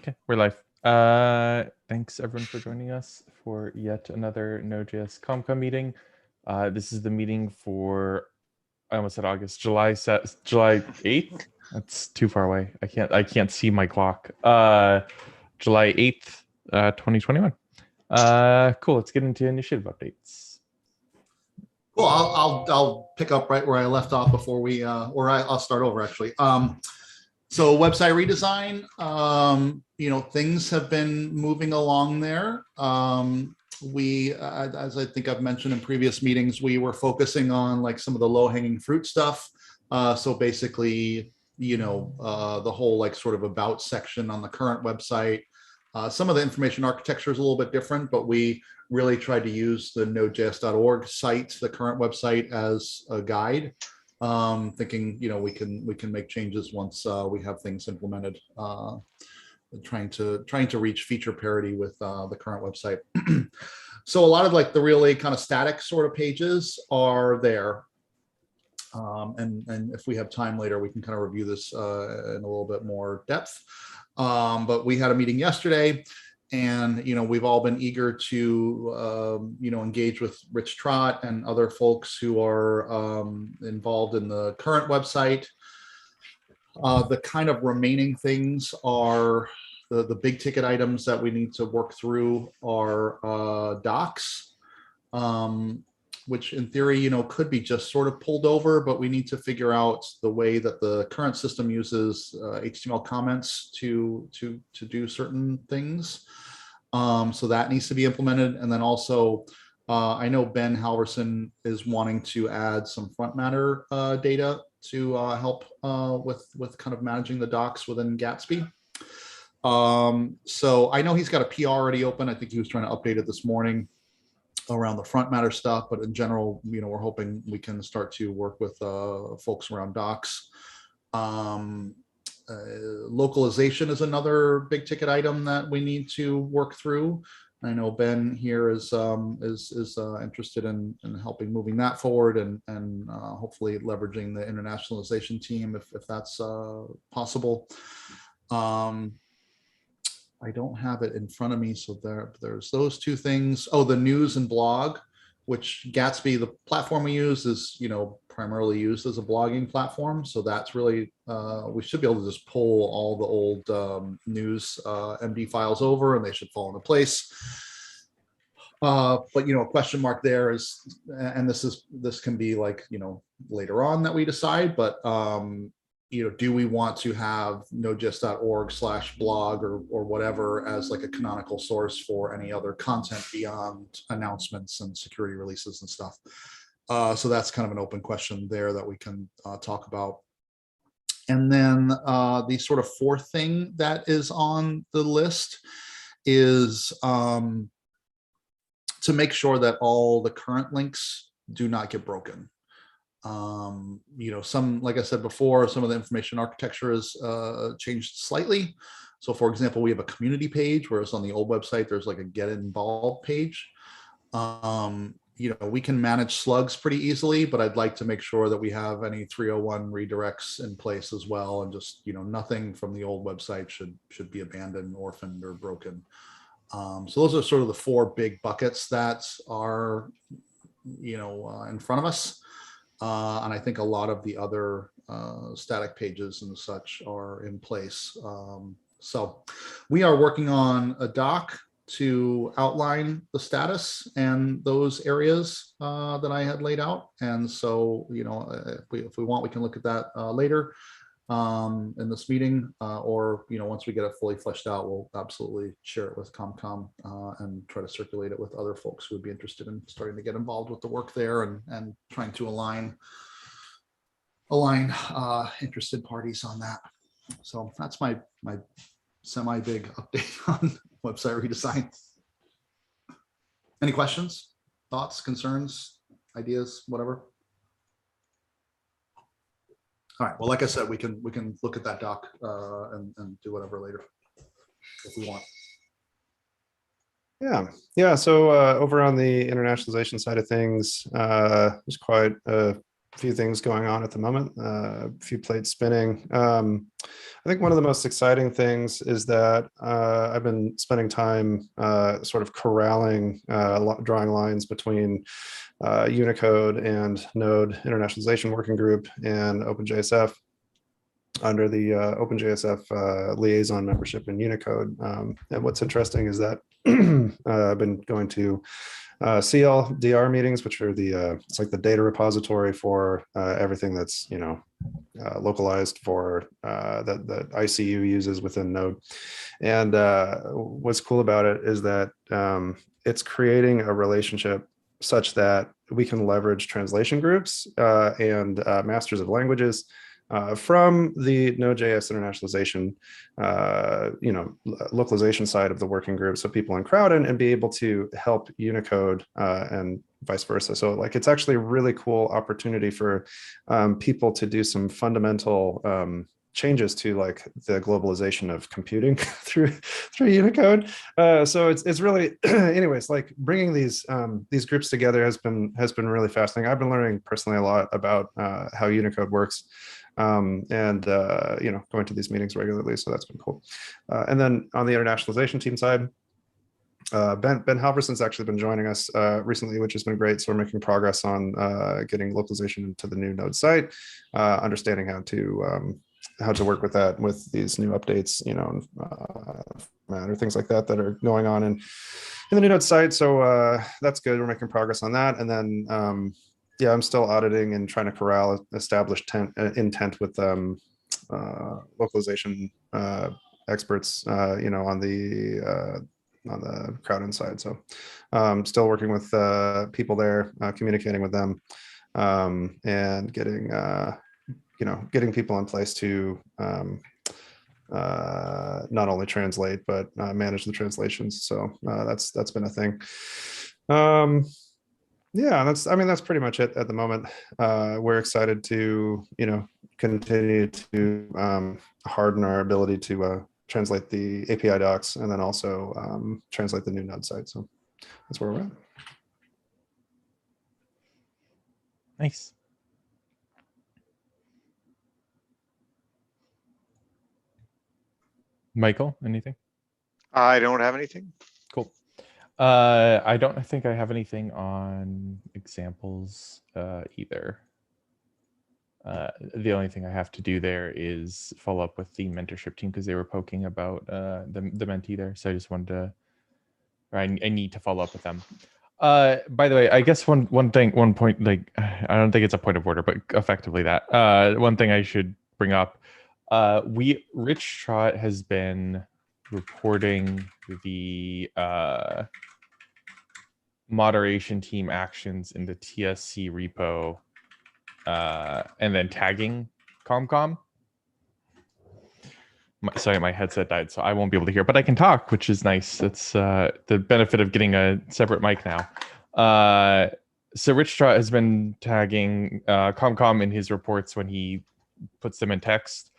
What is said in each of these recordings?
Okay, we're live. Thanks everyone for joining us for yet another Node.js CommComm meeting. This is the meeting for, I almost said August, July 8th. That's too far away. I can't see my clock. July 8th, 2021. Cool. Let's get into initiative updates. Cool. I'll pick up right where I left off before we, I'll start over actually. So website redesign, things have been moving along there. As I think I've mentioned in previous meetings, we were focusing on like some of the low hanging fruit stuff. So basically, the whole like sort of about section on the current website. Some of the information architecture is a little bit different, but we really tried to use the Node.js.org site, the current website, as a guide. Thinking, we can make changes once we have things implemented. Trying to reach feature parity with the current website. So a lot of like the really kind of static sort of pages are there. And if we have time later, we can kind of review this in a little bit more depth. But we had a meeting yesterday, and we've all been eager to engage with Rich Trott and other folks who are involved in the current website. The kind of remaining things are the big ticket items that we need to work through are docs, which in theory, could be just sort of pulled over, but we need to figure out the way that the current system uses HTML comments to do certain things. So that needs to be implemented. And then also, I know Ben Halverson is wanting to add some front matter data to help with kind of managing the docs within Gatsby. So I know he's got a PR already open. I think he was trying to update it this morning around the front matter stuff, but in general, we're hoping we can start to work with folks around docs. Localization is another big ticket item that we need to work through. I know Ben here is interested in helping moving that forward and hopefully leveraging the internationalization team if that's possible. I don't have it in front of me, so there's those two things. Oh, the news and blog, which Gatsby, the platform we use, is primarily used as a blogging platform. So that's really we should be able to just pull all the old news MD files over, and they should fall into place. But a question mark there is, and this can be like later on that we decide, but do we want to have nodejs.org/blog or whatever as like a canonical source for any other content beyond announcements and security releases and stuff? So that's kind of an open question there that we can talk about. And then the sort of fourth thing that is on the list is to make sure that all the current links do not get broken. Some, like I said before, some of the information architecture has changed slightly. So for example, we have a community page, whereas on the old website, there's like a get involved page. We can manage slugs pretty easily, but I'd like to make sure that we have any 301 redirects in place as well. And just, nothing from the old website should be abandoned, orphaned, or broken. So those are sort of the four big buckets that are, in front of us. And I think a lot of the other static pages and such are in place. So we are working on a doc to outline the status and those areas that I had laid out. And so, if we want, we can look at that later in this meeting, or once we get it fully fleshed out, we'll absolutely share it with CommComm and try to circulate it with other folks who would be interested in starting to get involved with the work there and trying to align interested parties on that. So that's my semi-big update on website redesign. Any questions, thoughts, concerns, ideas, whatever? All right. Well, like I said, we can look at that doc and do whatever later if we want. Yeah. So over on the internationalization side of things, there's quite a few things going on at the moment, a few plates spinning. I think one of the most exciting things is that I've been spending time sort of corralling, drawing lines between Unicode and Node Internationalization Working Group and OpenJSF under the OpenJSF liaison membership in Unicode. And what's interesting is that I've been going to CLDR meetings, which are it's like the data repository for everything that's localized for that ICU uses within Node. And what's cool about it is that it's creating a relationship such that we can leverage translation groups and masters of languages from the Node.js internationalization, localization side of the working group. So people in Crowden and be able to help Unicode and vice versa. So like, it's actually a really cool opportunity for people to do some fundamental changes to like the globalization of computing through Unicode. So it's really, anyways, like bringing these groups together has been really fascinating. I've been learning personally a lot about how Unicode works. Going to these meetings regularly. So that's been cool. And then on the internationalization team side, Ben Halverson's actually been joining us recently, which has been great. So we're making progress on getting localization into the new Node site, understanding how to work with that with these new updates, or things like that are going on in the new Node site. So that's good. We're making progress on that. And then I'm still auditing and trying to corral established intent with localization experts, on the Crowden side. So still working with people there, communicating with them, and getting people in place to not only translate but manage the translations. So that's been a thing. That's pretty much it at the moment. We're excited to continue to harden our ability to translate the API docs and then also translate the new Node site. So that's where we're at. Nice. Michael, anything? I don't have anything. Cool. I don't think I have anything on examples either. The only thing I have to do there is follow up with the mentorship team because they were poking about the mentee there. So I just wanted to, or I need to follow up with them. By the way, I guess one point, like, I don't think it's a point of order, but effectively that one thing I should bring up, Rich Trott has been reporting the moderation team actions in the TSC repo and then tagging CommComm. Sorry, my headset died, so I won't be able to hear, but I can talk, which is nice. That's the benefit of getting a separate mic now. So Rich Trott has been tagging CommComm in his reports when he puts them in text.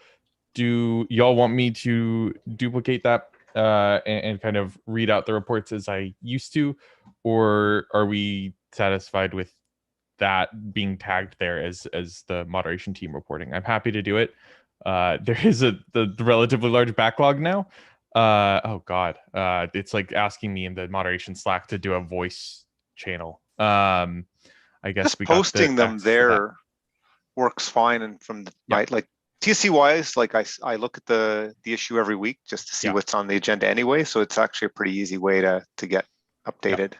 Do y'all want me to duplicate that and kind of read out the reports as I used to, or are we satisfied with that being tagged there as the moderation team reporting? I'm happy to do it. There is the relatively large backlog now. Oh God, it's like asking me in the moderation Slack to do a voice channel. I guess just we posting got them there works fine. And from the like TSC wise, like I look at the issue every week just to see what's on the agenda anyway. So it's actually a pretty easy way to get updated.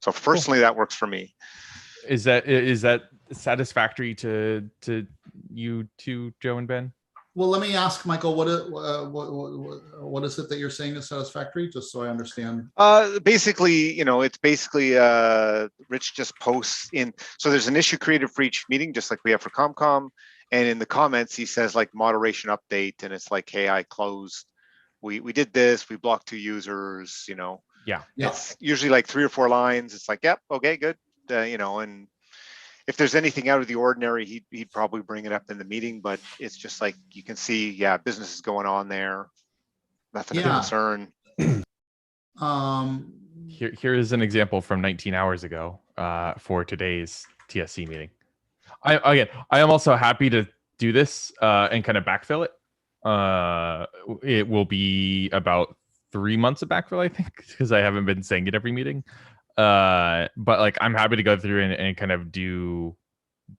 So personally, that works for me. Is that satisfactory to you too, Joe and Ben? Well, let me ask Michael, what is it that you're saying is satisfactory, just so I understand? Basically, it's basically Rich just posts in. So there's an issue created for each meeting, just like we have for CommComm. And in the comments, he says like moderation update, and it's like, hey, I closed. We did this. We blocked 2 users. Yeah. It's usually like 3 or 4 lines. It's like, yep, okay, good. And if there's anything out of the ordinary, he'd probably bring it up in the meeting, but it's just like, you can see, business is going on there. Nothing of concern. Here is an example from 19 hours ago for today's TSC meeting. I am also happy to do this and kind of backfill it. It will be about 3 months of backfill, I think, because I haven't been saying it every meeting. But like I'm happy to go through and kind of do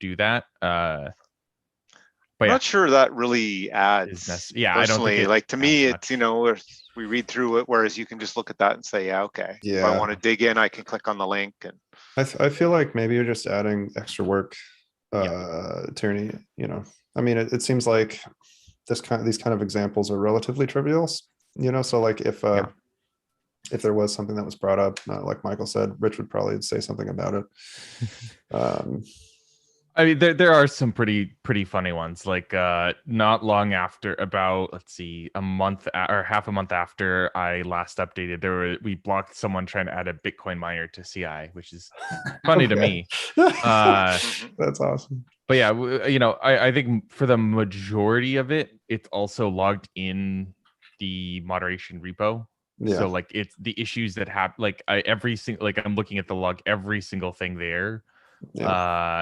that. I'm yeah. not sure that really adds. Yeah, I don't think personally, like to me, adds it's we read through it, whereas you can just look at that and say, yeah, okay. If I Yeah. want to dig in, I can click on the link. And I feel like maybe you're just adding extra work, Yeah. Tierney. I mean, it seems like these kind of examples are relatively trivial. So like if there was something that was brought up, like Michael said, Rich would probably say something about it. I mean, there are some pretty funny ones. Like not long after, about let's see, a month or half a month after I last updated, we blocked someone trying to add a Bitcoin miner to CI, which is funny to me. That's awesome. But yeah, I think for the majority of it, it's also logged in the moderation repo. Yeah. So like it's the issues that have like I'm looking at the log, every single thing there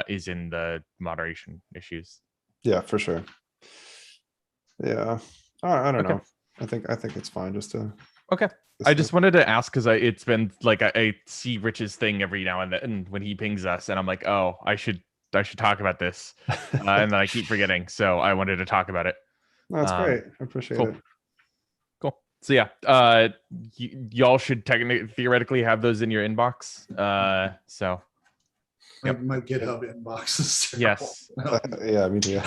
is in the moderation issues. Yeah, for sure. Yeah. I don't know. I think it's fine just to. Okay. I just wanted to ask because it's been like I see Rich's thing every now and then when he pings us, and I'm like, oh, I should talk about this, and then I keep forgetting. So I wanted to talk about it. That's great. I appreciate it. Cool. So yeah, y'all should theoretically have those in your inbox. So my GitHub inbox is terrible. Yes. Yeah, me too.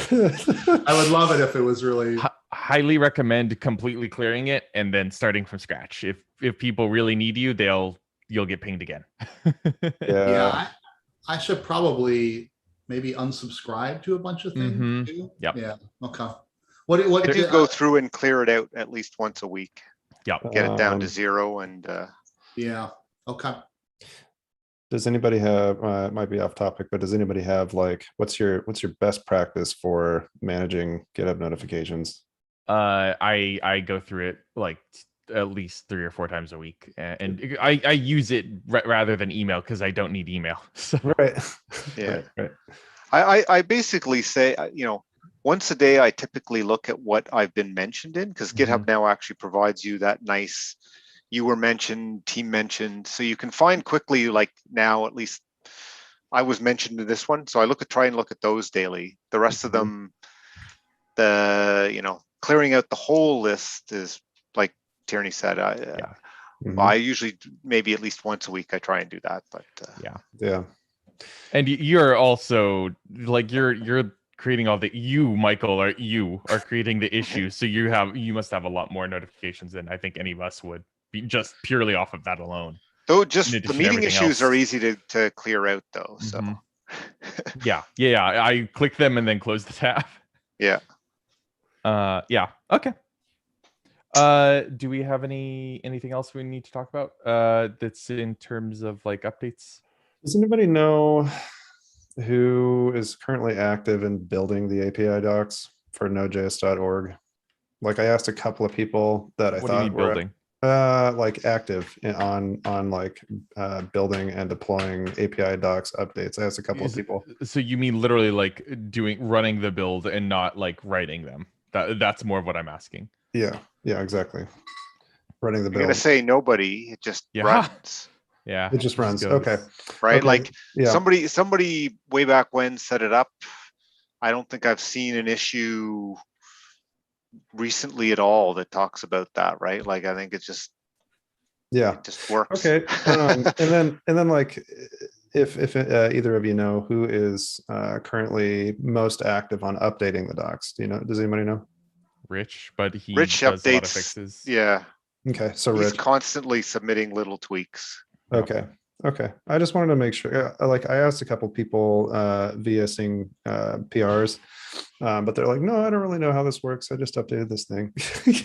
I would love it if it was really. Highly recommend completely clearing it and then starting from scratch. If people really need you, you'll get pinged again. Yeah, I should probably maybe unsubscribe to a bunch of things too. Yep. Yeah. Okay. What I do go through and clear it out at least once a week. Yeah. Get it down to 0 and. Yeah. Okay. Does anybody have? It might be off topic, but does anybody have like what's your best practice for managing GitHub notifications? I go through it like at least 3 or 4 times a week, and I use it rather than email because I don't need email. So. Right. Yeah. Right. I basically say, once a day, I typically look at what I've been mentioned in, because GitHub now actually provides you that nice, you were mentioned, team mentioned, so you can find quickly, like now at least I was mentioned in this one, so I try and look at those daily. The rest of them, clearing out the whole list is like Tierney said. I usually maybe at least once a week I try and do that, but yeah. And you're also like you're creating Michael, are creating the issue, so you must have a lot more notifications than I think any of us would be just purely off of that alone. Though just the meeting issues are easy to clear out though. So yeah. I click them and then close the tab. Yeah. Yeah. Okay. Do we have anything else we need to talk about? That's in terms of like updates. Does anybody know who is currently active in building the API docs for Node.js.org? Like I asked a couple of people that I thought were building. Like active on like building and deploying API docs updates. I asked a couple of people. So you mean literally like running the build and not like writing them? That's more of what I'm asking. Yeah, exactly. Running the build. I'm gonna say nobody. It just runs. Yeah, it just runs. Okay. Right. Okay. Like yeah. somebody way back when set it up. I don't think I've seen an issue recently at all that talks about that. Right. Like I think it just works. Okay. and then like if either of you know who is currently most active on updating the docs, does anybody know? Rich, but Rich does updates a lot of fixes. Yeah. Okay, so he's Rich constantly submitting little tweaks. Okay. I just wanted to make sure. Like I asked a couple people via seeing PRs, but they're like, no, I don't really know how this works. I just updated this thing.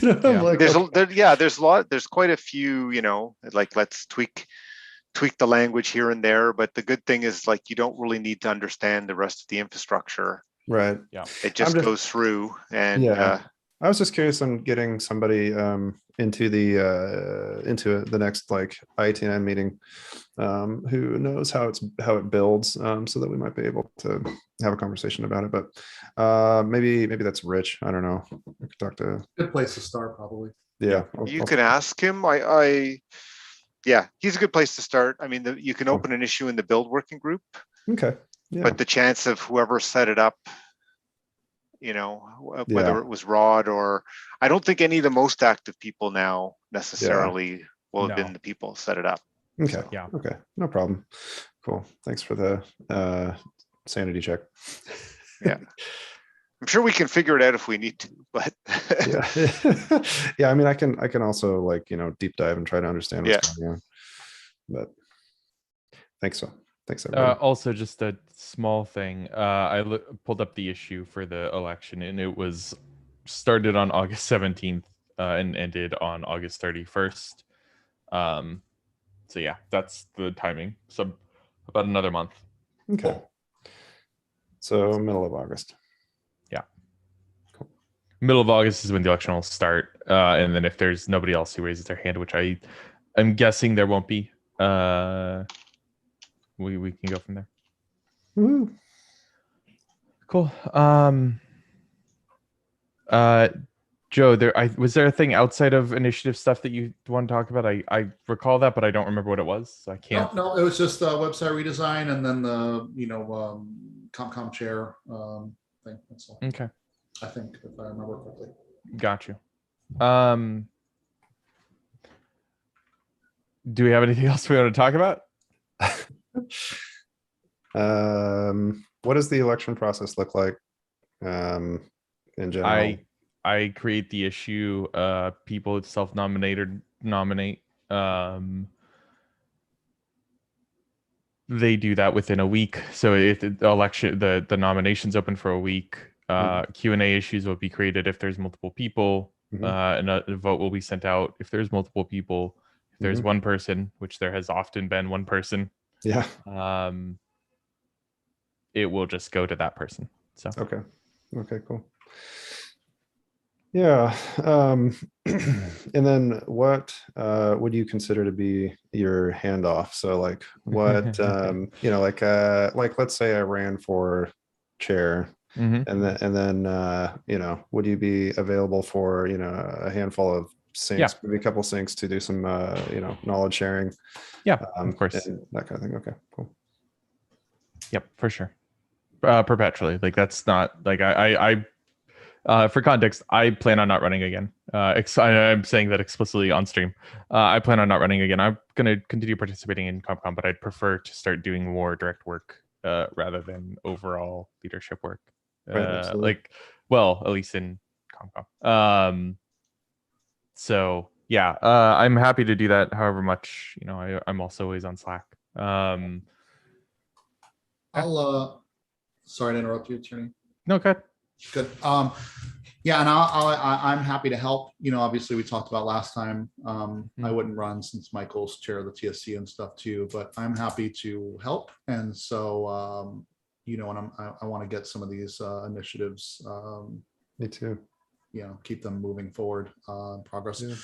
Like, there's quite a few. Like let's tweak the language here and there. But the good thing is like you don't really need to understand the rest of the infrastructure. Right. Yeah. It just goes through and I was just curious on getting somebody into the next like ITN meeting who knows how it builds, so that we might be able to have a conversation about it. But maybe that's Rich. I don't know. I could talk to. Good place to start, probably. Yeah, You can ask him. Yeah, he's a good place to start. I mean, you can open an issue in the build working group, Okay. Yeah. but the chance of whoever set it up, you know, whether Yeah. it was Rod or I don't think any of the most active people now necessarily will have No. been the people set it up. Okay. So, Yeah. Okay. No problem. Cool. Thanks for the sanity check. yeah. I'm sure we can figure it out if we need to, but Yeah. Yeah. I mean, I can also like, deep dive and try to understand what's going on. But thanks everybody. Also, just a small thing. I pulled up the issue for the election, and it was started on August 17th and ended on August 31st. So yeah, that's the timing. So about another month. Okay. So middle of August. Yeah. Cool. Middle of August is when the election will start. And then if there's nobody else who raises their hand, which I'm guessing there won't be, we can go from there. Woo. Cool. Joe, was there a thing outside of initiative stuff that you want to talk about? I recall that, but I don't remember what it was, so I can't. No, it was just website redesign and then the CommComm chair thing. That's all. Okay, I think if I remember correctly. got you. Do we have anything else we want to talk about? What does the election process look like in general? I create the issue. People self-nominate or nominate. They do that within a week. So if the election, the nomination's open for a week. Q&A issues will be created if there's multiple people, and a vote will be sent out if there's multiple people. If there's one person, which there has often been one person, yeah, it will just go to that person. So okay, cool. Yeah. And then what would you consider to be your handoff? So like what like let's say I ran for chair, and then would you be available for a handful of syncs, maybe a couple syncs to do some knowledge sharing? Yeah, of course. And that kind of thing. Okay, cool. Yep, for sure. Perpetually. Like that's not like I for context, I plan on not running again. I'm saying that explicitly on stream. I plan on not running again. I'm going to continue participating in CommComm, but I'd prefer to start doing more direct work rather than overall leadership work. Right, at least in CommComm. So yeah, I'm happy to do that. However much, I'm also always on Slack. I'll sorry to interrupt you, Attorney. No, good. Good. Yeah, and I'm happy to help. Obviously we talked about last time. I wouldn't run since Michael's chair of the TSC and stuff too, but I'm happy to help. And so, and I want to get some of these initiatives. Me too. Keep them moving forward, progress. Yeah.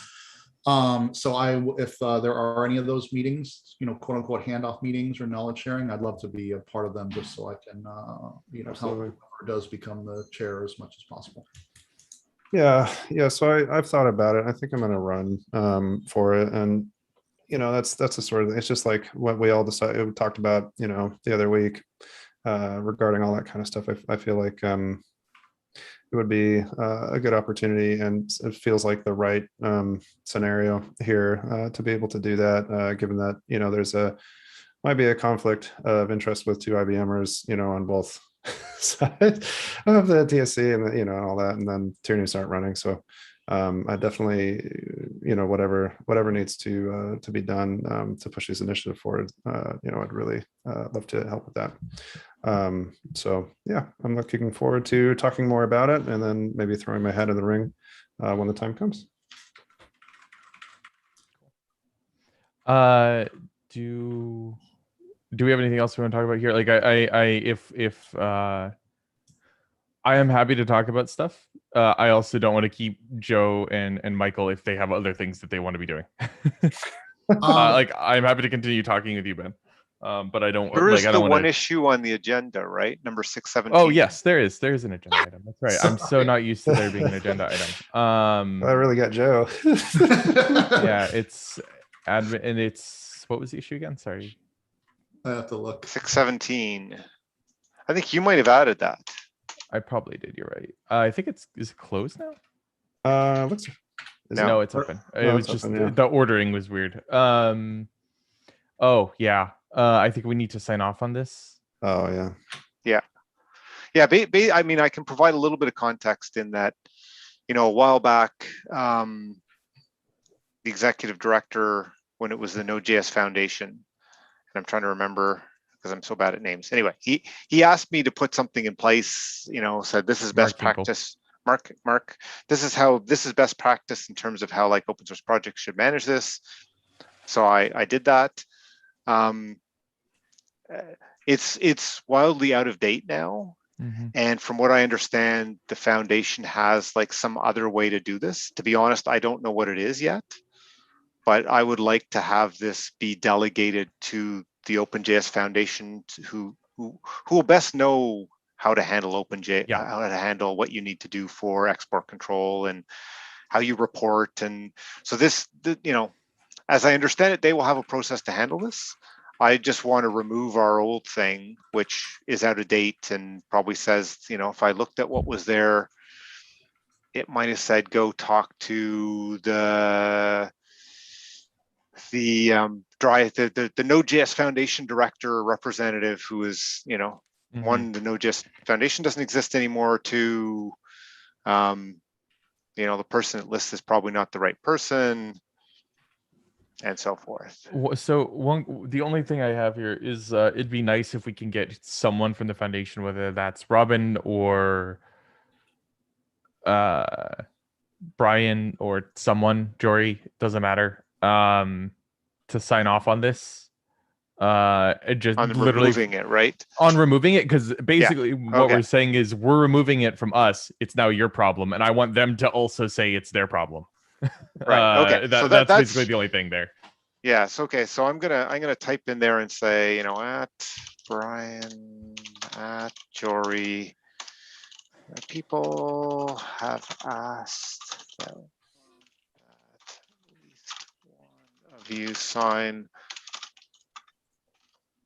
So if there are any of those meetings, quote unquote handoff meetings or knowledge sharing, I'd love to be a part of them just so I can, help whoever does become the chair as much as possible. Yeah. So I've thought about it. I think I'm going to run for it, and that's the sort of thing. It's just like what we all decided, we talked about, the other week regarding all that kind of stuff. I feel like it would be a good opportunity, and it feels like the right scenario here to be able to do that, given that there's might be a conflict of interest with two IBMers, on both sides of the TSC and all that, and then Tierney's aren't running. So I definitely whatever needs to be done to push this initiative forward. I'd really love to help with that. So yeah, I'm looking forward to talking more about it, and then maybe throwing my head in the ring when the time comes. Do we have anything else we want to talk about here? Like I am happy to talk about stuff. I also don't want to keep Joe and Michael if they have other things that they want to be doing. Like I'm happy to continue talking with you, Ben. But I don't There is I the don't one want to. issue on the agenda, right? Number 617. Oh yes, there's an agenda item. That's right. I'm so Sorry. not used to there being an agenda item. I really got Joe. Yeah, it's admin, and it's what was the issue again? Sorry. I have to look. 617. I think you might have added that. I probably did. You're right. I think is it closed now? Looks. No, it's open. It No, was it's just open, yeah. the ordering was weird. Oh yeah. I think we need to sign off on this. Oh yeah. Yeah, I mean, I can provide a little bit of context in that, a while back, the executive director, when it was the Node.js Foundation, and I'm trying to remember because I'm so bad at names. Anyway, he asked me to put something in place, said this is best Mark Hinkle. practice. Mark, this is best practice in terms of how like open source projects should manage this. So I did that. It's wildly out of date now. And from what I understand, the foundation has like some other way to do this. To be honest, I don't know what it is yet, but I would like to have this be delegated to the OpenJS Foundation, who will best know how to handle OpenJS, how to handle what you need to do for export control and how you report. And so this, as I understand it, they will have a process to handle this. I just want to remove our old thing, which is out of date and probably says, if I looked at what was there, it might have said, go talk to the Node.js Foundation director or representative who is, one, the Node.js Foundation doesn't exist anymore. Two, the person that lists is probably not the right person, and so forth. So the only thing I have here is it'd be nice if we can get someone from the foundation, whether that's Robin or Brian or someone, Jory, doesn't matter, to sign off on this. Just on literally removing it, right? On removing it, because basically what Okay. we're saying is we're removing it from us. It's now your problem, and I want them to also say it's their problem. Right. Okay. So that's basically the only thing there. Yes. Okay. So I'm gonna type in there and say, at Brian, at Jory, people have asked that at least one of you sign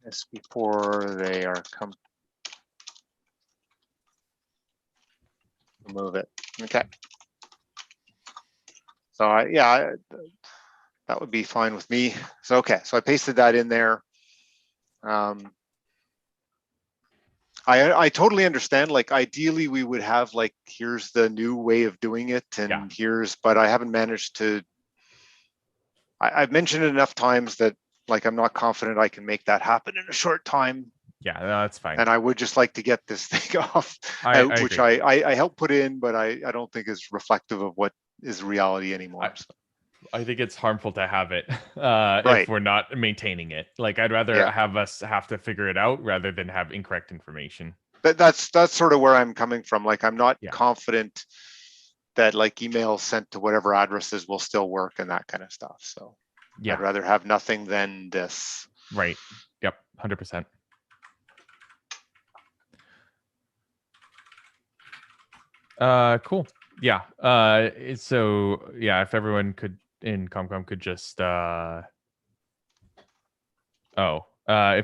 this before they are remove it. Okay. So that would be fine with me. So, okay. So I pasted that in there. I totally understand. Like, ideally we would have like, here's the new way of doing it, and but I haven't managed to. I've mentioned it enough times that like, I'm not confident I can make that happen in a short time. Yeah, no, that's fine. And I would just like to get this thing off, which I helped put in, but I don't think is reflective of what is reality anymore. I think it's harmful to have it right. if we're not maintaining it. Like, I'd rather have us have to figure it out rather than have incorrect information. That's sort of where I'm coming from. Like, I'm not confident that like emails sent to whatever addresses will still work and that kind of stuff. So I'd rather have nothing than this. Right. Yep. 100%. Cool. Yeah. So yeah, if everyone could in CommComm could just if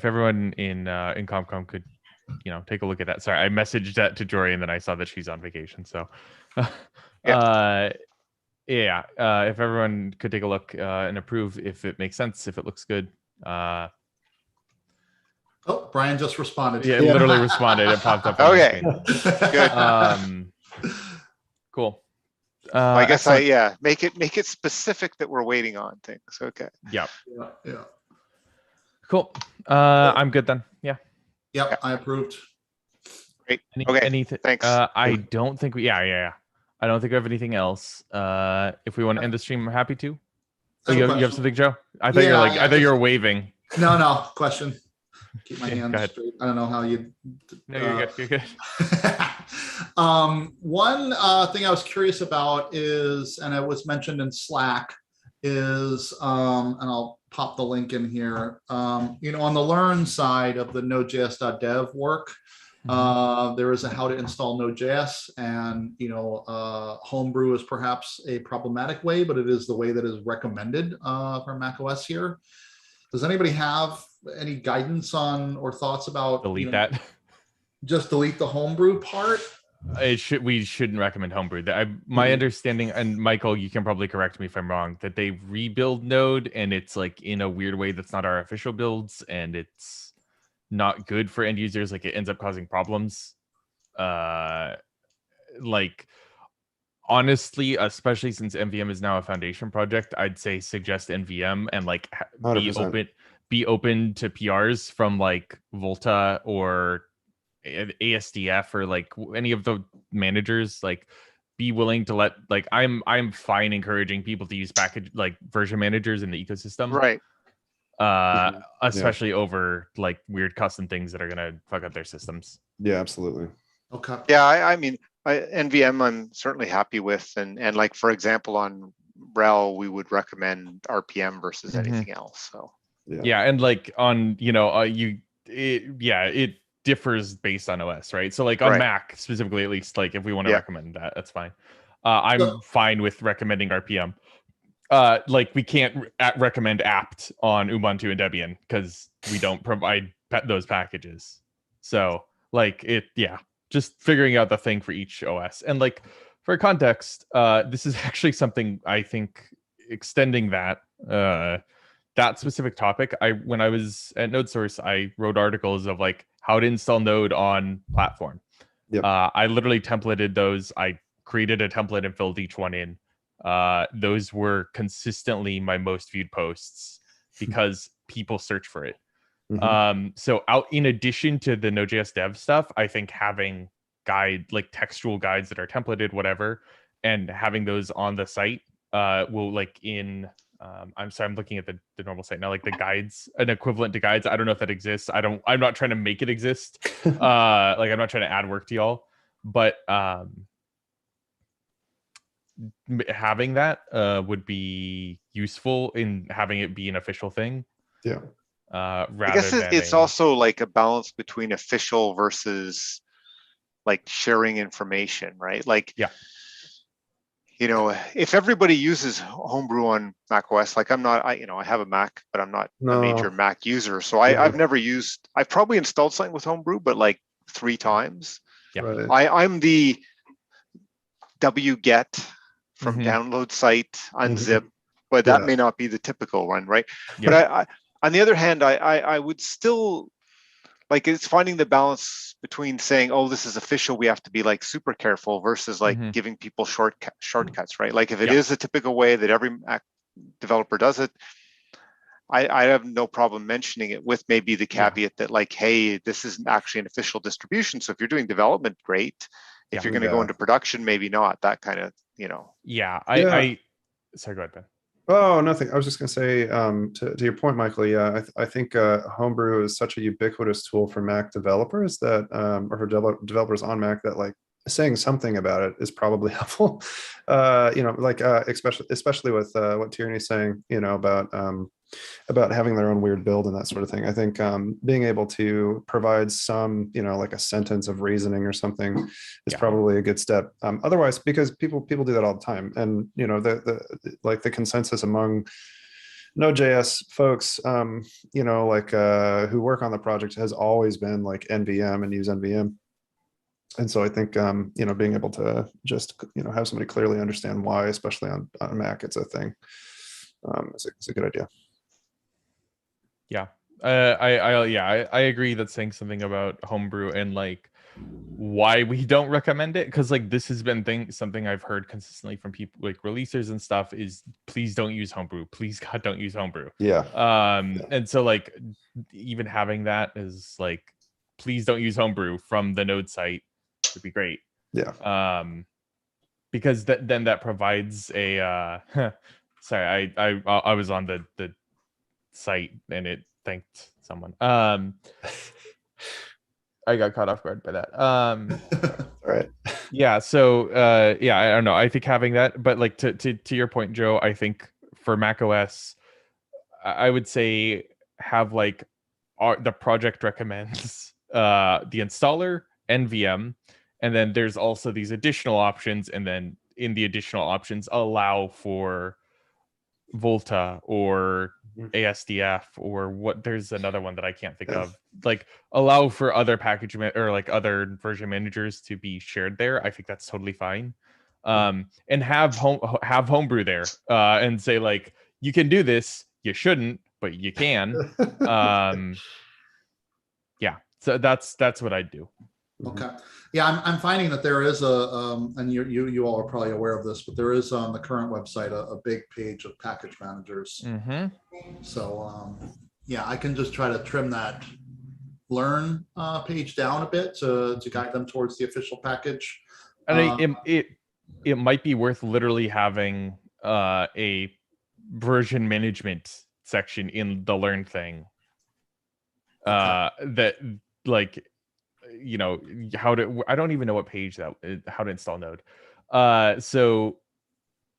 everyone in CommComm could take a look at that. Sorry, I messaged that to Jory and then I saw that she's on vacation. So if everyone could take a look and approve if it makes sense, if it looks good. Oh, Brian just responded. Yeah, it literally responded. It popped up. Okay. Good. Cool. I guess make it specific that we're waiting on things. Okay. Yeah. Yeah. Cool. I'm good then. Yeah. Yep. I approved. Great. Okay. Anything? Thanks. I don't think we. Yeah. I don't think we have anything else. If we want to end the stream, I'm happy to. Oh, you have something, Joe? I thought I thought you were waving. No. Question. Keep my hands straight. I don't know how you. No, you're good. You're good. One thing I was curious about is, and it was mentioned in Slack, is, and I'll pop the link in here, on the learn side of the Node.js.dev work, there is a how to install Node.js, and Homebrew is perhaps a problematic way, but it is the way that is recommended for macOS here. Does anybody have any guidance on or thoughts about Delete that. Just delete the Homebrew part? We shouldn't recommend Homebrew. My understanding, and Michael, you can probably correct me if I'm wrong, that they rebuild Node and it's like in a weird way that's not our official builds, and it's not good for end users. Like it ends up causing problems. Like honestly, especially since NVM is now a foundation project, I'd say suggest NVM and like be 100%. open to PRs from like Volta or ASDF or like any of the managers. Like be willing to let, like I'm fine encouraging people to use package like version managers in the ecosystem, Right. especially over like weird custom things that are gonna fuck up their systems. Yeah, absolutely. Okay. Yeah, I mean, NVM I'm certainly happy with, and like for example on RHEL we would recommend RPM versus anything else. So yeah, and like on it differs based on OS, right? So like on Right. Mac specifically, at least, like if we want to Yeah. recommend that, that's fine. I'm fine with recommending RPM. Like we can't recommend apt on Ubuntu and Debian because we don't provide those packages. So like just figuring out the thing for each OS. And like for context, this is actually something I think extending that specific topic. When I was at NodeSource, I wrote articles of like how to install Node on platform. Yep. I literally templated those. I created a template and filled each one in. Those were consistently my most viewed posts because people search for it. So out in addition to the Node.js dev stuff, I think having textual guides that are templated, whatever, and having those on the site will like in I'm sorry, I'm looking at the normal site now, like the guides, an equivalent to guides. I don't know if that exists. I'm not trying to make it exist. Like I'm not trying to add work to y'all, but having that would be useful in having it be an official thing. Yeah. I Rather guess than it's also like a balance between official versus like sharing information, right? Like, yeah, if everybody uses Homebrew on Mac OS, like I have a Mac, but I'm not a major Mac user. So I've probably installed something with Homebrew, but like 3 times. Yeah. Right. I'm the wget from download site, unzip, but that may not be the typical one, right? Yeah. But I on the other hand, I would still, like, it's finding the balance between saying, oh, this is official, we have to be like super careful, versus like giving people shortcuts, right? Like if it is a typical way that every Mac developer does it, I have no problem mentioning it with maybe the caveat that like, hey, this isn't actually an official distribution. So if you're doing development, great. If you're going to go into production, maybe not. That kind of, Yeah. Sorry, go ahead, Ben. Oh, nothing. I was just going to say, to your point, Michael, yeah, I think Homebrew is such a ubiquitous tool for Mac developers that, or for developers on Mac, that like saying something about it is probably helpful. Especially with what Tierney's saying, about having their own weird build and that sort of thing. I think being able to provide some, like a sentence of reasoning or something is probably a good step. Otherwise, because people do that all the time, and the consensus among Node.js folks, who work on the project has always been like NVM and use NVM. And so I think, being able to just, have somebody clearly understand why, especially on Mac, it's a thing, is a good idea. Yeah. I agree that saying something about Homebrew and like why we don't recommend it, because like this has been something I've heard consistently from people like releasers and stuff, is please don't use Homebrew. Please God, don't use Homebrew. Yeah. And so like even having that is like, please don't use Homebrew from the Node site would be great. Yeah. Because then that provides a sorry, I was on the site and it thanked someone. I got caught off guard by that. All right. Yeah, so yeah, I don't know. I think having that, but like to your point, Joe, I think for Mac OS, I would say have like the project recommends the installer, NVM, and then there's also these additional options, and then in the additional options allow for Volta or ASDF or what, there's another one that I can't think of, like allow for other or like other version managers to be shared there. I think that's totally fine. And have homebrew there and say like, you can do this, you shouldn't, but you can. Yeah, so that's what I do. Okay. Yeah, I'm finding that there is and you all are probably aware of this, but there is on the current website a big page of package managers. So yeah, I can just try to trim that learn page down a bit to guide them towards the official package. And it might be worth literally having a version management section in the learn thing. That like, you know, I don't even know what page that how to install Node. So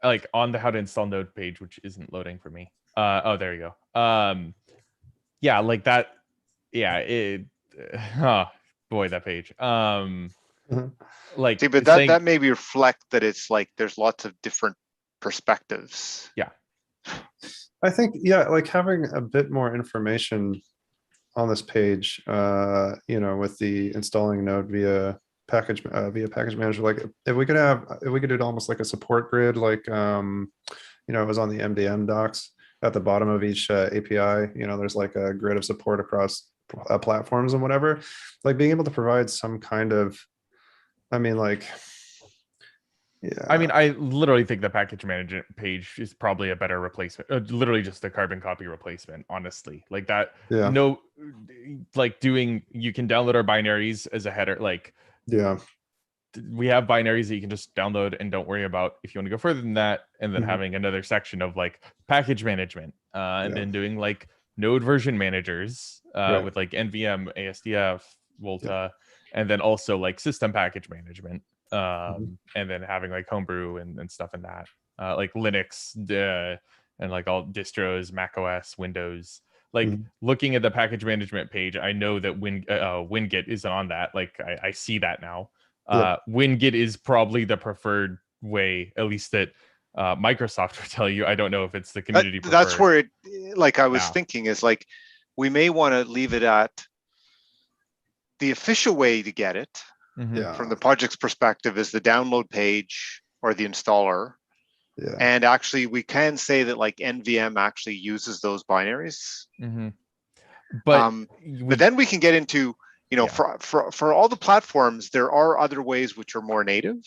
like on the how to install Node page, which isn't loading for me. Oh, there you go. Yeah, like that. Yeah, oh boy, that page. Like, See, but saying, that maybe reflect that it's like there's lots of different perspectives. Yeah. I think, yeah, like having a bit more information on this page, you know, with the installing Node via package manager, like if we could do it almost like a support grid, like you know, it was on the MDM docs at the bottom of each API, you know, there's like a grid of support across platforms and whatever, like being able to provide some kind of, I mean, like, yeah, I mean, I literally think the package management page is probably a better replacement. Literally just a carbon copy replacement, honestly. Like that, yeah, no, like you can download our binaries as a header. Like, yeah, we have binaries that you can just download and don't worry about if you want to go further than that. And then Mhm. having another section of like package management, and Yeah. then doing like Node version managers Right. with like NVM, ASDF, Volta, and then also like system package management. And then having like homebrew and stuff in that, like Linux, and like all distros, Mac OS, Windows. Like Mhm. looking at the package management page, I know that WinGit is on that. Like I see that now. Yep. WinGit is probably the preferred way, at least that Microsoft would tell you. I don't know if it's the community That's preferred. where it, like I was Yeah. thinking, is like we may want to leave it at the official way to get it Yeah. from the project's perspective is the download page or the installer. Yeah. And actually, we can say that like NVM actually uses those binaries. But But then we can get into, you know, Yeah. for all the platforms, there are other ways which are more native.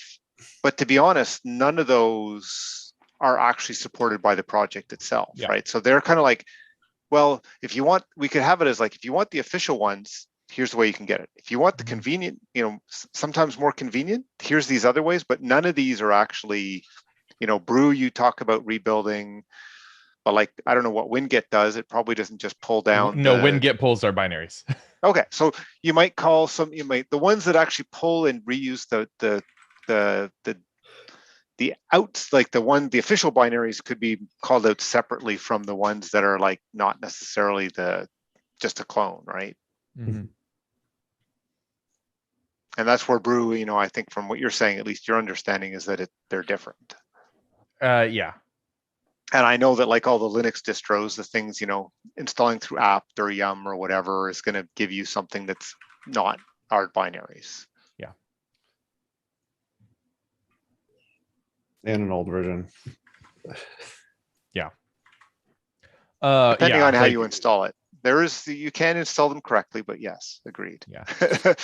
But to be honest, none of those are actually supported by the project itself, Yeah. right? So they're kind of like, well, if you want, we could have it as like, if you want the official ones, here's the way you can get it. If you want the convenient, you know, sometimes more convenient, here's these other ways, but none of these are actually, you know, Brew, you talk about rebuilding, but like, I don't know what WinGit does. It probably doesn't just pull down. No, WinGit pulls our binaries. Okay, so you might call the ones that actually pull and reuse the outs, like the official binaries could be called out separately from the ones that are like not necessarily just a clone, right? Mm-hmm. And that's where Brew, you know, I think from what you're saying, at least your understanding is that they're different. Yeah. And I know that like all the Linux distros, the things, you know, installing through apt or yum or whatever is going to give you something that's not our binaries. Yeah. And an old version. Yeah. Depending yeah, on how like, you install it. You can install them correctly, but yes, agreed. Yeah.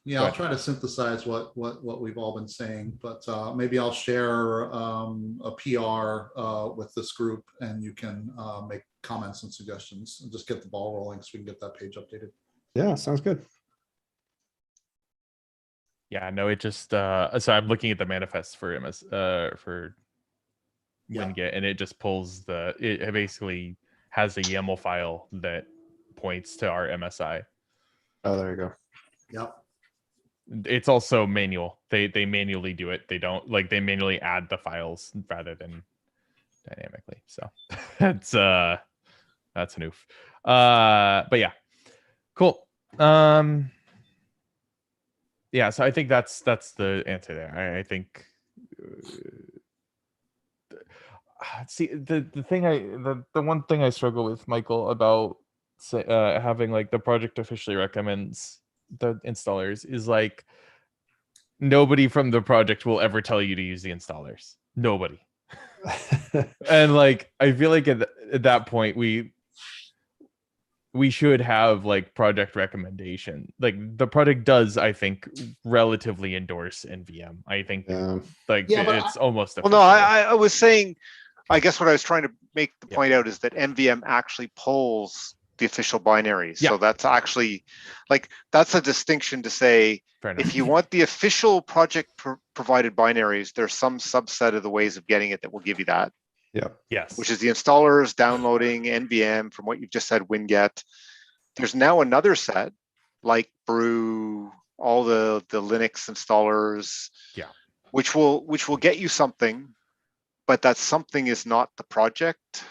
Yeah, I'll try to synthesize what we've all been saying, but maybe I'll share a PR with this group, and you can make comments and suggestions, and just get the ball rolling so we can get that page updated. Yeah, sounds good. Yeah, no, it just so I'm looking at the manifest for for WinGit, and it just pulls it basically has a YAML file that points to our MSI. Oh, there you go. Yep. it's also manual. They manually do it. They don't like they manually add the files rather than dynamically. So that's an oof. But yeah, cool. Yeah, so I think that's the answer there. I think see the thing the one thing I struggle with, Michael, about having like the project officially recommends the installers is like nobody from the project will ever tell you to use the installers. Nobody. And like I feel like at that point we should have like project recommendation. Like the project does, I think, relatively endorse NVM. I think like Yeah, but it's almost Well, no, official. I was saying, I guess what I was trying to make the Yeah. point out is that MVM actually pulls the official binaries. Yeah. So that's actually like, that's a distinction to say, Fair enough. if you want the official project provided binaries, there's some subset of the ways of getting it that will give you that. Yeah. Yes. Which is the installers, downloading, NVM, from what you've just said, Winget. There's now another set, like Brew, all the Linux installers. Yeah. Which will get you something, but that something is not the project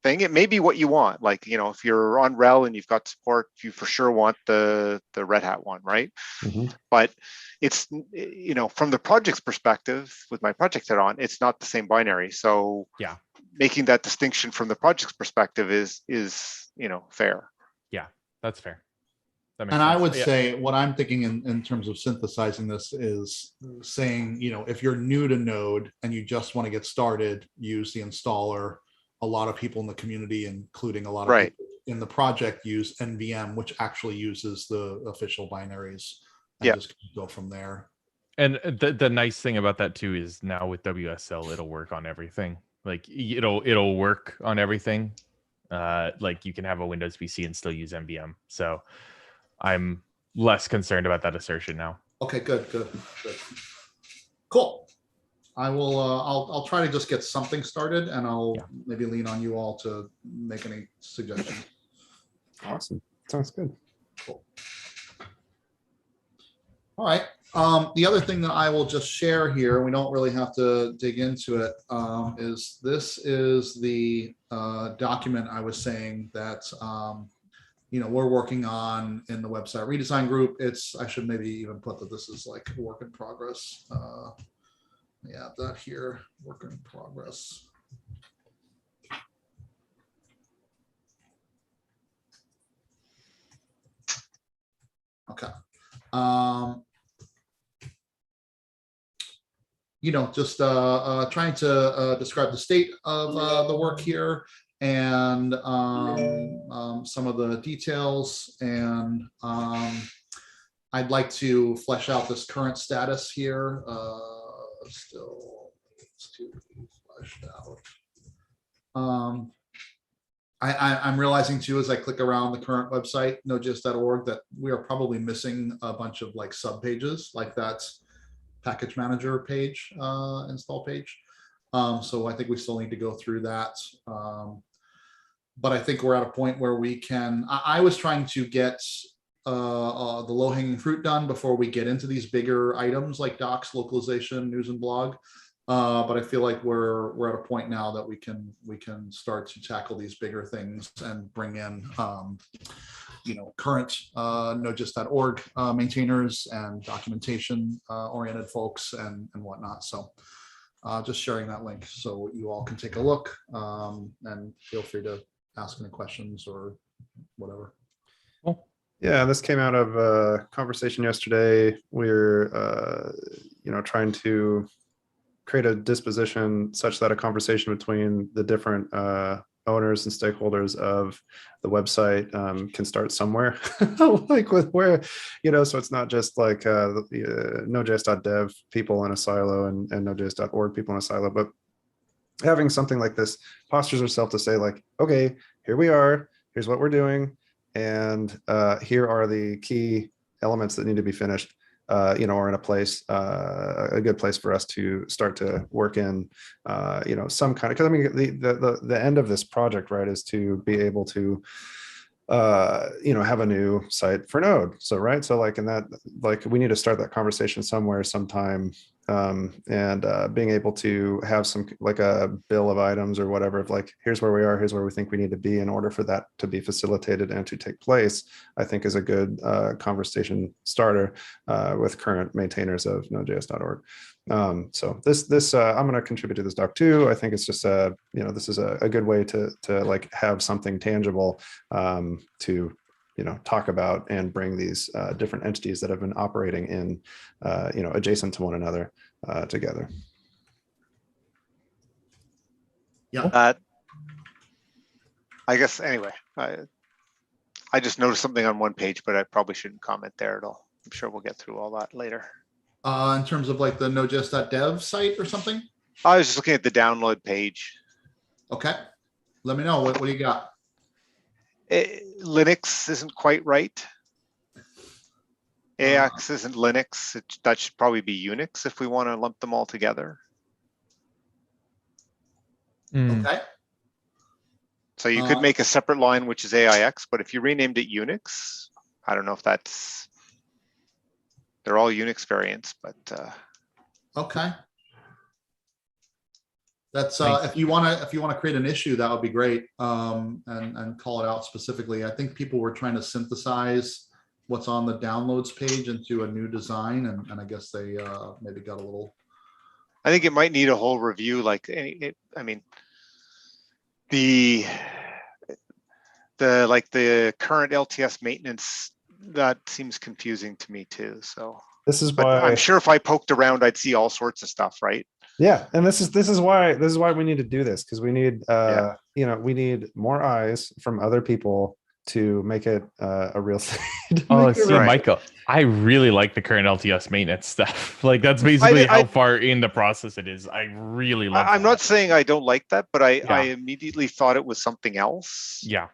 thing. It may be what you want. Like, you know, if you're on RHEL and you've got support, you for sure want the Red Hat one, right? But it's, you know, from the project's perspective, with my project head on, it's not the same binary. So yeah, making that distinction from the project's perspective is you know, fair. Yeah, that's fair. That makes And sense. I would Yeah. say what I'm thinking in terms of synthesizing this is saying, you know, if you're new to Node and you just want to get started, use the installer. A lot of people in the community, including a lot of Right. people in the project, use NVM, which actually uses the official binaries, and Yeah. just go from there. And the nice thing about that too is now with WSL, it'll work on everything. Like it'll work on everything. Like you can have a Windows PC and still use NVM. So I'm less concerned about that assertion now. Okay, good. Cool. I will. I'll try to just get something started, and I'll maybe lean on you all to make any suggestions. Awesome. Sounds good. Cool. All right. The other thing that I will just share here, we don't really have to dig into it, is this is the document I was saying that you know, we're working on in the website redesign group. I should maybe even put that this is like a work in progress. Yeah, that here, work in progress. Okay. You know, just trying to describe the state of the work here and some of the details. And I'd like to flesh out this current status here. Still needs to be fleshed out. I'm realizing too, as I click around the current website, Node.js.org, that we are probably missing a bunch of like sub pages, like that package manager page, install page. So I think we still need to go through that. But I think we're at a point where we can, I was trying to get the low-hanging fruit done before we get into these bigger items like docs, localization, news and blog. But I feel like we're at a point now that we can start to tackle these bigger things and bring in you know, current Node.js.org maintainers and documentation oriented folks and whatnot. So just sharing that link so you all can take a look and feel free to ask any questions or whatever. Cool. Yeah, this came out of a conversation yesterday. We're you know, trying to create a disposition such that a conversation between the different owners and stakeholders of the website can start somewhere. Like with where, you know, so it's not just like Node.js.dev people in a silo and Node.js.org people in a silo, but having something like this postures ourselves to say like, okay, here we are, here's what we're doing, and here are the key elements that need to be finished, you know, or in a place, a good place for us to start to work in, you know, some kind of, because I mean, the end of this project, right, is to be able to have a new site for Node. So, right. So like in that, like we need to start that conversation somewhere, sometime. And being able to have some like a bill of items or whatever of like, here's where we are, here's where we think we need to be in order for that to be facilitated and to take place, I think is a good conversation starter with current maintainers of Node.js.org. So this I'm going to contribute to this doc too. I think it's just this is a good way to like have something tangible to talk about and bring these different entities that have been operating in adjacent to one another together. Yeah. I guess anyway, I just noticed something on one page, but I probably shouldn't comment there at all. I'm sure we'll get through all that later. In terms of like the Node.js.dev site or something? I was just looking at the download page. Okay. Let me know. What do you got? Linux isn't quite right. AX isn't Linux. That should probably be Unix if we want to lump them all together. Okay. So you could make a separate line, which is AIX, but if you renamed it Unix, I don't know if that's, they're all Unix variants, but. Okay. That's if you want to create an issue, that would be great. And call it out specifically. I think people were trying to synthesize what's on the downloads page into a new design, and I guess they maybe got a little. I think it might need a whole review. Like, I mean, the current LTS maintenance, that seems confusing to me too. So this is but why I'm sure if I poked around, I'd see all sorts of stuff, right? Yeah, and this is why we need to do this, because we need we need more eyes from other people to make it a real thing. Oh, see, Michael, I really like the current LTS maintenance stuff. Like that's basically how far in the process it is. I really love. I'm not saying I don't like that, but I immediately thought it was something else. Yeah.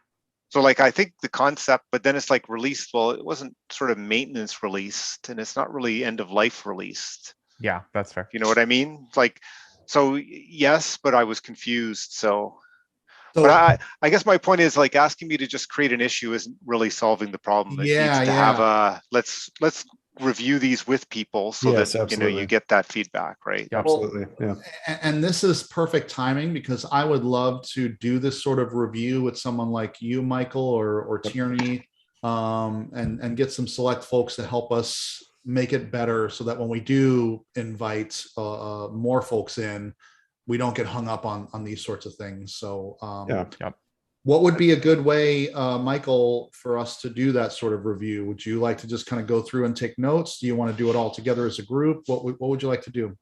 So like I think the concept, but then it's like released. Well, it wasn't sort of maintenance released, and it's not really end of life released. Yeah, that's fair. You know what I mean? Like, so yes, but I was confused. So but I guess my point is like asking me to just create an issue isn't really solving the problem. It needs to have a let's review these with people so that you get that feedback, right? Yeah, absolutely. Yeah. And this is perfect timing, because I would love to do this sort of review with someone like you, Michael, or Tierney, and get some select folks to help us make it better, so that when we do invite more folks in, we don't get hung up on these sorts of things. So what would be a good way, Michael, for us to do that sort of review? Would you like to just kind of go through and take notes? Do you want to do it all together as a group? What would you like to do?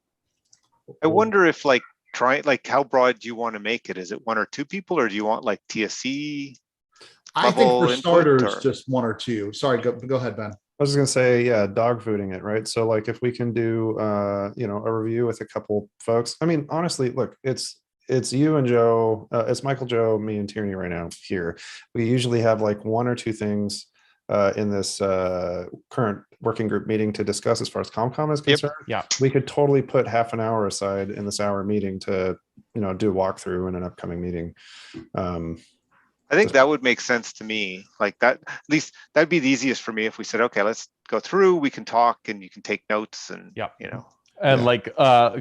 I wonder if how broad do you want to make it? Is it one or two people, or do you want like TSC? I think for starters, just one or two. Sorry, go ahead, Ben. I was just gonna say, dog fooding it, right? So like if we can do a review with a couple folks. I mean, honestly, look, it's you and Joe, it's Michael, Joe, me, and Tierney right now here. We usually have like one or two things in this current working group meeting to discuss as far as CommComm is concerned. Yeah, we could totally put half an hour aside in this hour meeting to do a walkthrough in an upcoming meeting. I think that would make sense to me. Like that, at least that'd be the easiest for me if we said, okay, let's go through, we can talk and you can take notes and, And like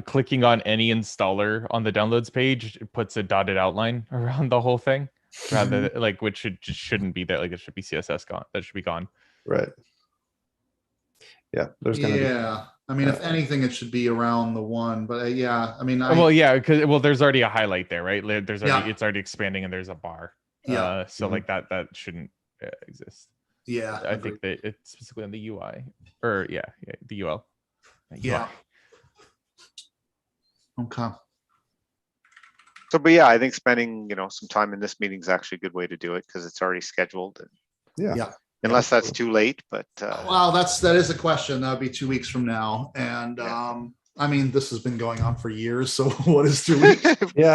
clicking on any installer on the downloads page, it puts a dotted outline around the whole thing, rather than, like, which shouldn't be there. Like it should be CSS gone. That should be gone. Right. Yeah. There's gonna be. I mean, if anything, it should be around the one. But I mean, because there's already a highlight there, right? There's already it's already expanding and there's a bar. So like that shouldn't exist. I think that it's specifically on the UI or the UL. Yeah. Okay. So, but I think spending some time in this meeting is actually a good way to do it, because it's already scheduled. And, unless that's too late, but well, that is a question. That would be 2 weeks from now, and I mean, this has been going on for years. So what is 2 weeks?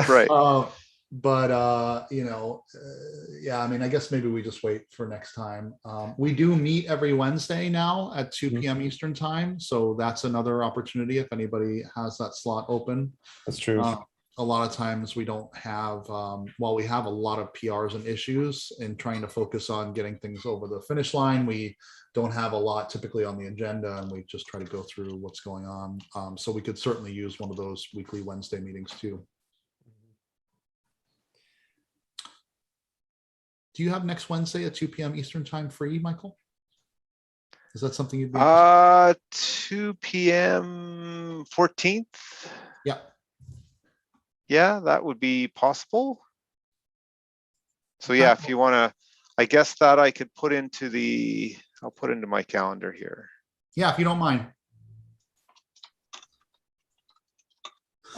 Right. But I mean, I guess maybe we just wait for next time. We do meet every Wednesday now at 2 p.m. Eastern time, so that's another opportunity if anybody has that slot open. That's true. a lot of times we don't have, while we have a lot of PRs and issues and trying to focus on getting things over the finish line, we don't have a lot typically on the agenda, and we just try to go through what's going on. So we could certainly use one of those weekly Wednesday meetings too. Do you have next Wednesday at 2 p.m. Eastern time free, Michael? Is that something you'd be interested 2 p.m. 14th. Yeah. Yeah, that would be possible. So yeah, if you want to, I guess that I could put into the, I'll put into my calendar here. Yeah, if you don't mind.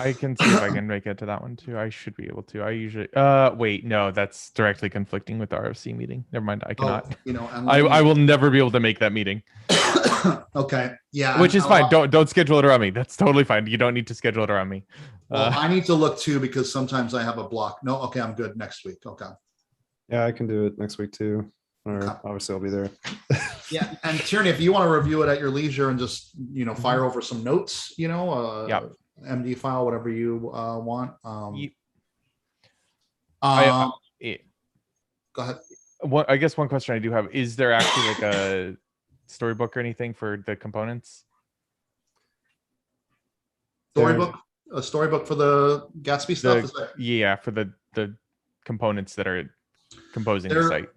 I can see if I can make it to that one too. I should be able to. I usually wait, no, that's directly conflicting with the RFC meeting. Never mind, I cannot. You know, I will never be able to make that meeting. Okay. Yeah. Which is fine. Don't schedule it around me. That's totally fine. You don't need to schedule it around me. Well, I need to look too, because sometimes I have a block. No, okay, I'm good next week. Okay. Yeah, I can do it next week too. Or Okay. obviously I'll be there. Yeah, and Tierney, if you want to review it at your leisure and just, you know, fire over some notes, you know, Yeah. MD file, whatever you want. Go ahead. I guess one question I do have, is there actually like a storybook or anything for the components? Storybook, a storybook for the Gatsby stuff. Is that... Yeah, for the components that are composing the site.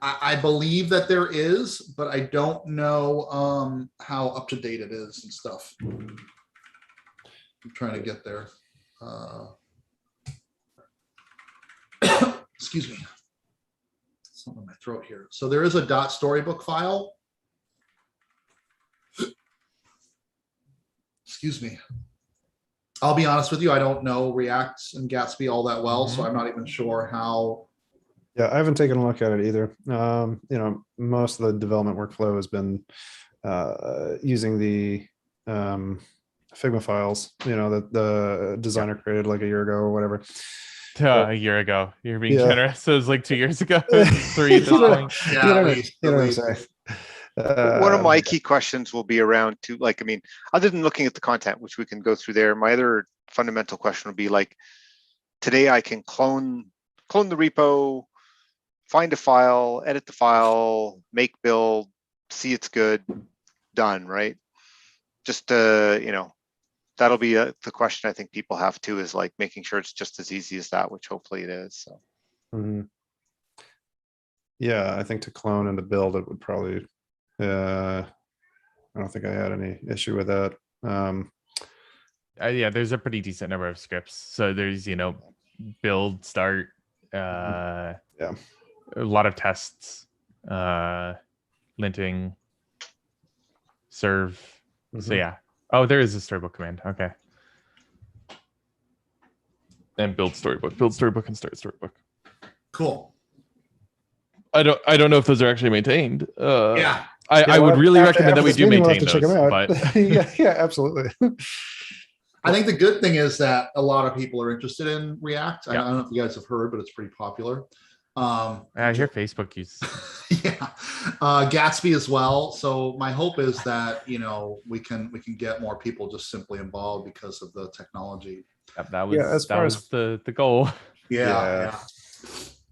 I believe that there is, but I don't know how up to date it is and stuff. I'm trying to get there. Excuse me. Something in my throat here. So there is a .storybook file. Excuse me. I'll be honest with you, I don't know React and Gatsby all that well, so I'm not even sure how. Yeah, I haven't taken a look at it either. You know, most of the development workflow has been using the Figma files, you know, that the designer created like a year ago or whatever. A year ago. You're being generous. So it was like 2 years ago. 3 at this point. Yeah, at least. You know what I'm saying? One of my key questions will be around to, like, I mean, other than looking at the content, which we can go through there, my other fundamental question would be like, today I can clone the repo, find a file, edit the file, make build, see it's good, done, right? Just you know, that'll be the question I think people have too, is like making sure it's just as easy as that, which hopefully it is. So. Yeah, I think to clone and to build it would probably. I don't think I had any issue with that. Yeah, there's a pretty decent number of scripts. So there's, you know, build, start, Yeah, a lot of tests, linting, serve. So yeah. Oh, there is a storybook command. Okay. And build storybook, and start storybook. Cool. I don't know if those are actually maintained. Yeah. I would really recommend that we do maintain to check those. them out. But yeah, absolutely. I think the good thing is that a lot of people are interested in React. I don't know if you guys have heard, but it's pretty popular. I hear Facebook use. Yeah, Gatsby as well. So my hope is that, you know, we can get more people just simply involved because of the technology. That was the goal. Yeah.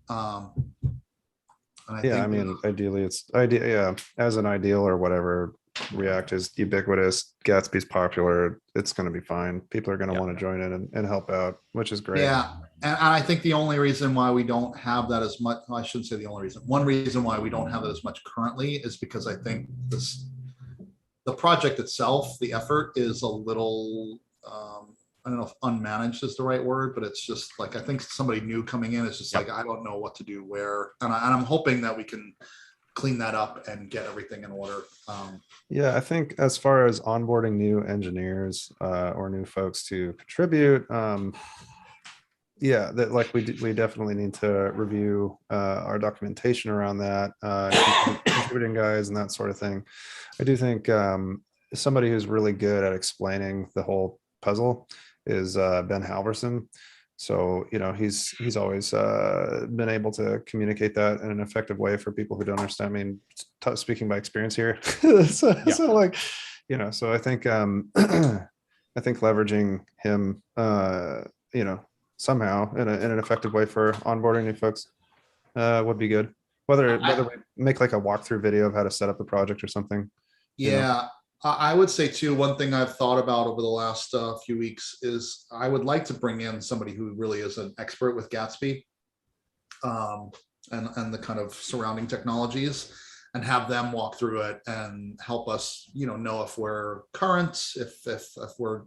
I mean, ideally, as an ideal or whatever, React is ubiquitous. Gatsby's popular. It's going to be fine. People are going to want to join in and help out, which is great. Yeah. And I think the only reason why we don't have that as much, I shouldn't say the only reason. One reason why we don't have it as much currently is because I think the project itself, the effort is a little, I don't know if unmanaged is the right word, but it's just like, I think somebody new coming in is just like, I don't know what to do where, and I'm hoping that we can clean that up and get everything in order. Yeah, I think as far as onboarding new engineers or new folks to contribute, yeah, that like we definitely need to review our documentation around that, contributing guides and that sort of thing. I do think somebody who's really good at explaining the whole puzzle is Ben Halverson. So, you know, he's always been able to communicate that in an effective way for people who don't understand. I mean, speaking by experience here. So like, you know, so I think I think leveraging him somehow in an effective way for onboarding new folks would be good. Whether we make like a walkthrough video of how to set up a project or something. Yeah, I would say too, one thing I've thought about over the last few weeks is I would like to bring in somebody who really is an expert with Gatsby and the kind of surrounding technologies, and have them walk through it and help us, know if we're current, if we're,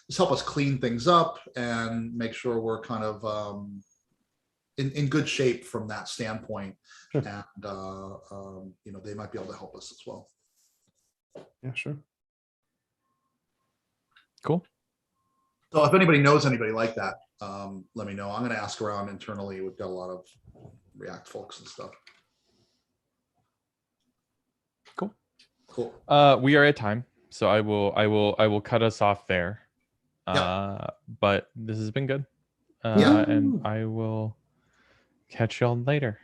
just help us clean things up and make sure we're kind of in good shape from that standpoint. Sure. And they might be able to help us as well. Yeah, sure. Cool. So if anybody knows anybody like that, let me know. I'm going to ask around internally. We've got a lot of React folks and stuff. Cool. We are at time, so I will cut us off there. But this has been good. And I will catch y'all later.